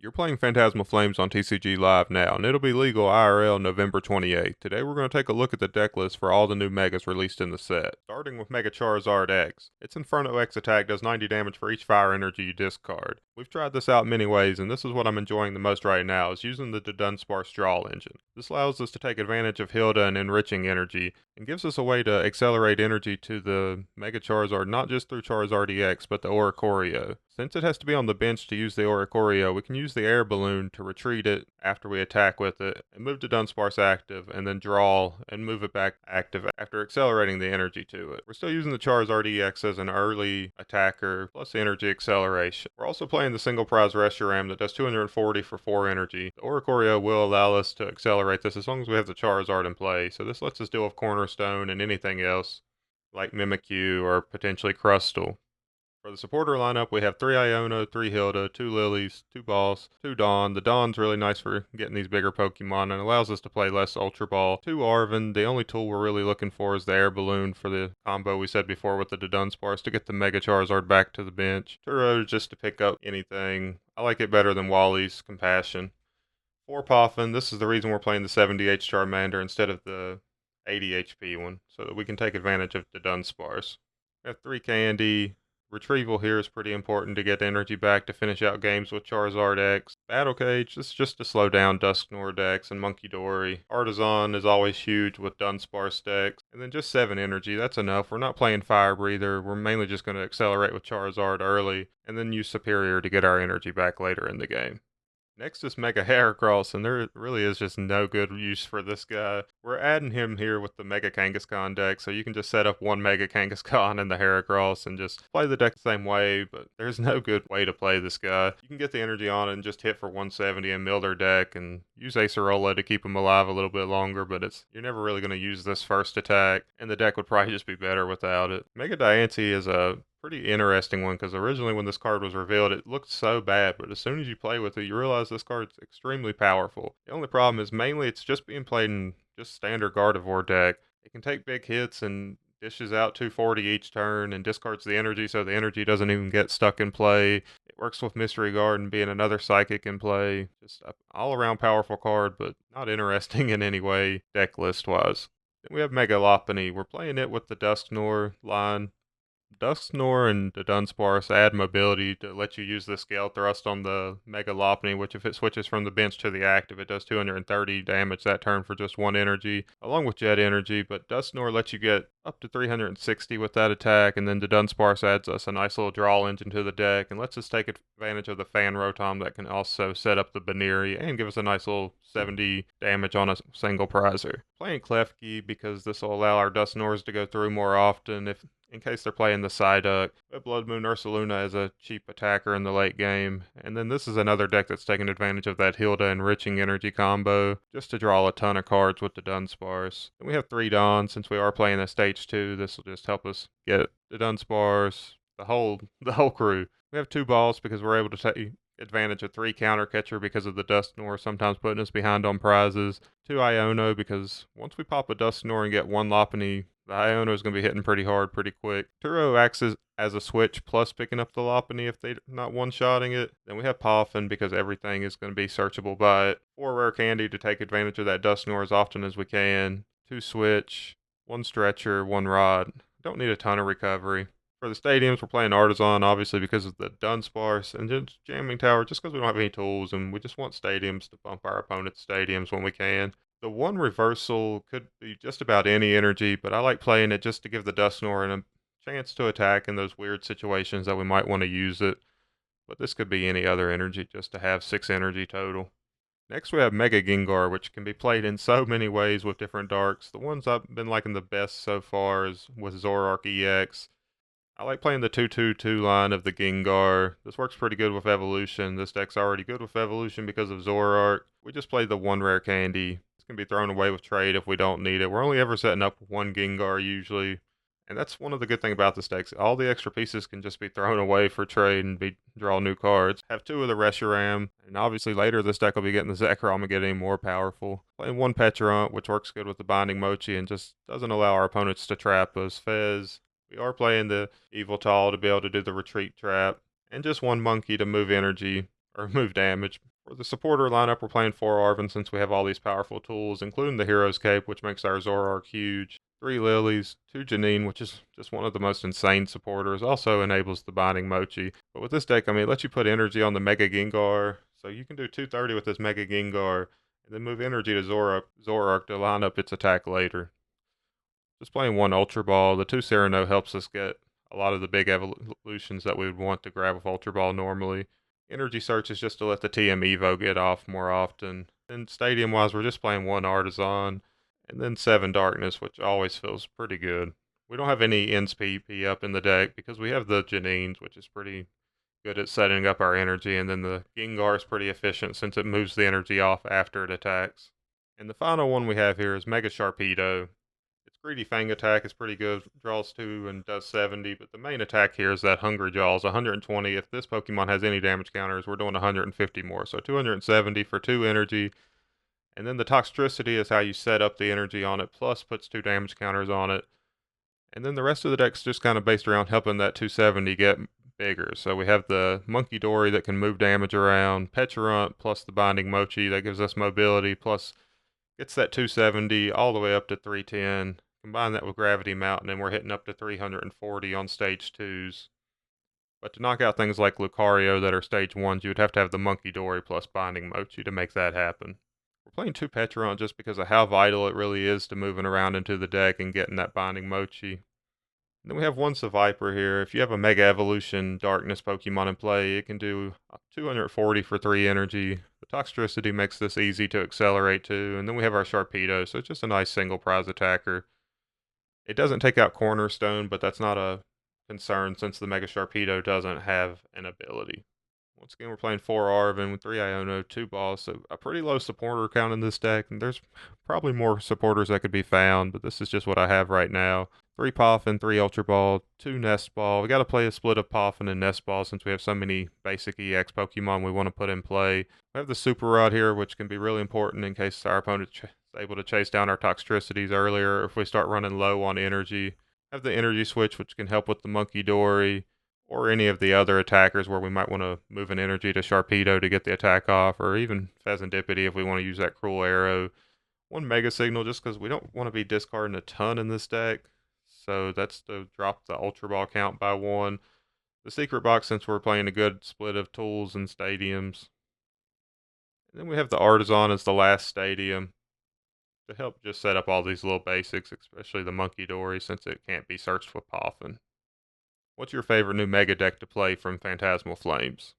You're playing Phantasmal Flames on TCG Live now, and it'll be legal IRL November 28th. Today we're going to take a look at the deck list for all the new Megas released in the set. Starting with Mega Charizard X. Its Inferno X attack does 90 damage for each Fire Energy you discard. We've tried this out many ways, and this is what I'm enjoying the most right now, is using the Dunsparce Draw engine. This allows us to take advantage of Hilda and Enriching Energy, and gives us a way to accelerate energy to the Mega Charizard not just through Charizard EX, but the Oricorio. Since it has to be on the bench to use the Oricorio, we can use the Air Balloon to retreat it after we attack with it, and move the Dunsparce active, and then draw and move it back active after accelerating the energy to it. We're still using the Charizard EX as an early attacker, plus energy acceleration. We're also playing the single prize Reshiram that does 240 for 4 energy. The Oricorio will allow us to accelerate this as long as we have the Charizard in play, so this lets us deal with Cornerstone and anything else, like Mimikyu or potentially Crustle. For the supporter lineup, we have 3 Iono, 3 Hilda, 2 Lilies, 2 Boss, 2 Dawn. The Dawn's really nice for getting these bigger Pokemon and allows us to play less Ultra Ball. 2 Arven. The only tool we're really looking for is the Air Balloon for the combo we said before with the Dudunsparce to get the Mega Charizard back to the bench. Turo just to pick up anything. I like it better than Wally's Compassion. 4 Poffin. This is the reason we're playing the 70H Charmander instead of the 80 HP one, so that we can take advantage of the Dunsparce. We have 3 Candy. Retrieval here is pretty important to get energy back to finish out games with Charizard X. Battle Cage, this is just to slow down Dusknoir decks and Monkey Dory. Artazon is always huge with Dunsparce decks. And then just 7 energy, that's enough. We're not playing Fire Breather, we're mainly just going to accelerate with Charizard early, and then use Superior to get our energy back later in the game. Next is Mega Heracross, and there really is just no good use for this guy. We're adding him here with the Mega Kangaskhan deck, so you can just set up one Mega Kangaskhan in the Heracross and just play the deck the same way, but there's no good way to play this guy. You can get the energy on it and just hit for 170 and mill their deck, and use Acerola to keep them alive a little bit longer, but you're never really going to use this first attack, and the deck would probably just be better without it. Mega Diancie is a pretty interesting one, because originally when this card was revealed it looked so bad, but as soon as you play with it you realize this card's extremely powerful. The only problem is mainly it's just being played in just standard Gardevoir deck. It can take big hits and dishes out 240 each turn and discards the energy, so the energy doesn't even get stuck in play. It works with Mystery Garden being another psychic in play. Just an all around powerful card, but not interesting in any way deck list wise. Then we have Mega Lopunny. We're playing it with the Dusknoir line. Dusknoir and the Dunsparce add mobility to let you use the Scale Thrust on the Mega Lopunny, which if it switches from the bench to the active, it does 230 damage that turn for just 1 energy, along with Jet Energy, but Dusknoir lets you get up to 360 with that attack, and then the Dunsparce adds us a nice little draw engine to the deck, and lets us take advantage of the Fan Rotom that can also set up the Baneri, and give us a nice little 70 damage on a single prizer. Playing Klefki because this will allow our Dusknoirs to go through more often in case they're playing the Psyduck. Blood Moon Ursaluna as a cheap attacker in the late game. And then this is another deck that's taking advantage of that Hilda Enriching Energy combo, just to draw a ton of cards with the Dunsparce. And we have 3 Dawns. Since we are playing a Stage 2, this will just help us get the Dunsparce, the whole crew. We have 2 Balls because we're able to take advantage of 3 Counter Catcher because of the Dusknoir sometimes putting us behind on prizes. 2 Iono because once we pop a Dusknoir and get 1 Lopunny, the Iono is going to be hitting pretty hard pretty quick. Turo acts as a switch plus picking up the Lopunny if they're not one-shotting it. Then we have Poffin because everything is going to be searchable by it. 4 Rare Candy to take advantage of that Dusknoir as often as we can. 2 Switch, 1 Stretcher, 1 Rod. Don't need a ton of recovery. For the stadiums, we're playing Artazon, obviously, because of the Dunsparce, and just Jamming Tower, just because we don't have any tools, and we just want stadiums to bump our opponent's stadiums when we can. The 1 Reversal could be just about any energy, but I like playing it just to give the Dusknoir a chance to attack in those weird situations that we might want to use it. But this could be any other energy, just to have 6 energy total. Next we have Mega Gengar, which can be played in so many ways with different darks. The ones I've been liking the best so far is with Zoroark EX. I like playing the 2-2-2 line of the Gengar. This works pretty good with Evolution. This deck's already good with Evolution because of Zoroark. We just played the 1 Rare Candy. It's going to be thrown away with trade if we don't need it. We're only ever setting up 1 Gengar usually. And that's one of the good things about this deck. All the extra pieces can just be thrown away for trade and draw new cards. Have 2 of the Reshiram, and obviously later this deck will be getting the Zekrom and getting more powerful. Playing 1 Pecharunt, which works good with the Binding Mochi and just doesn't allow our opponents to trap us. Fez. We are playing the Evil Tall to be able to do the retreat trap, and just 1 Monkey to move energy. or remove damage. For the supporter lineup, we're playing 4 Arven since we have all these powerful tools, including the Hero's Cape, which makes our Zoroark huge. 3 Lilies, 2 Janine, which is just one of the most insane supporters, also enables the Binding Mochi. But with this deck, I mean, it lets you put energy on the Mega Gengar, so you can do 230 with this Mega Gengar, and then move energy to Zoroark to line up its attack later. Just playing 1 Ultra Ball, the 2 Cyrano helps us get a lot of the big evolutions that we would want to grab with Ultra Ball normally. Energy Search is just to let the TM Evo get off more often. Then stadium-wise, we're just playing 1 Artazon, and then 7 Darkness, which always feels pretty good. We don't have any Ends PP up in the deck because we have the Janines, which is pretty good at setting up our energy, and then the Gengar is pretty efficient since it moves the energy off after it attacks. And the final one we have here is Mega Sharpedo. Its Greedy Fang attack is pretty good, draws 2 and does 70, but the main attack here is that Hungry Jaws, 120. If this Pokemon has any damage counters, we're doing 150 more, so 270 for 2 energy. And then the Toxtricity is how you set up the energy on it, plus puts 2 damage counters on it. And then the rest of the deck's just kind of based around helping that 270 get bigger. So we have the Monkey Dory that can move damage around, Pecharunt plus the Binding Mochi that gives us mobility, plus gets that 270 all the way up to 310. Combine that with Gravity Mountain, and we're hitting up to 340 on stage 2s. But to knock out things like Lucario that are stage 1s, you would have to have the Monkey Dory plus Binding Mochi to make that happen. We're playing 2 Pecharunt just because of how vital it really is to moving around into the deck and getting that Binding Mochi. And then we have 1 Seviper here. If you have a Mega Evolution Darkness Pokemon in play, it can do 240 for 3 energy. The Toxtricity makes this easy to accelerate too. And then we have our Sharpedo, so it's just a nice single prize attacker. It doesn't take out Cornerstone, but that's not a concern since the Mega Sharpedo doesn't have an ability. Once again, we're playing 4 Arven with 3 Iono, 2 Balls, so a pretty low supporter count in this deck, and there's probably more supporters that could be found, but this is just what I have right now. 3 Poffin, 3 Ultra Ball, 2 Nest Ball. We got to play a split of Poffin and Nest Ball since we have so many basic EX Pokemon we want to put in play. We have the Super Rod here, which can be really important in case our opponent is able to chase down our Toxtricities earlier, or if we start running low on energy. Have the Energy Switch, which can help with the Monkey Dory, or any of the other attackers where we might want to move an energy to Sharpedo to get the attack off, or even Fezandipiti if we want to use that Cruel Arrow. 1 Mega Signal just because we don't want to be discarding a ton in this deck, so that's to drop the Ultra Ball count by 1. The Secret Box since we're playing a good split of tools and stadiums. And then we have the Artazon as the last stadium to help just set up all these little basics, especially the Monkey Dory since it can't be searched with Poffin. What's your favorite new Mega deck to play from Phantasmal Flames?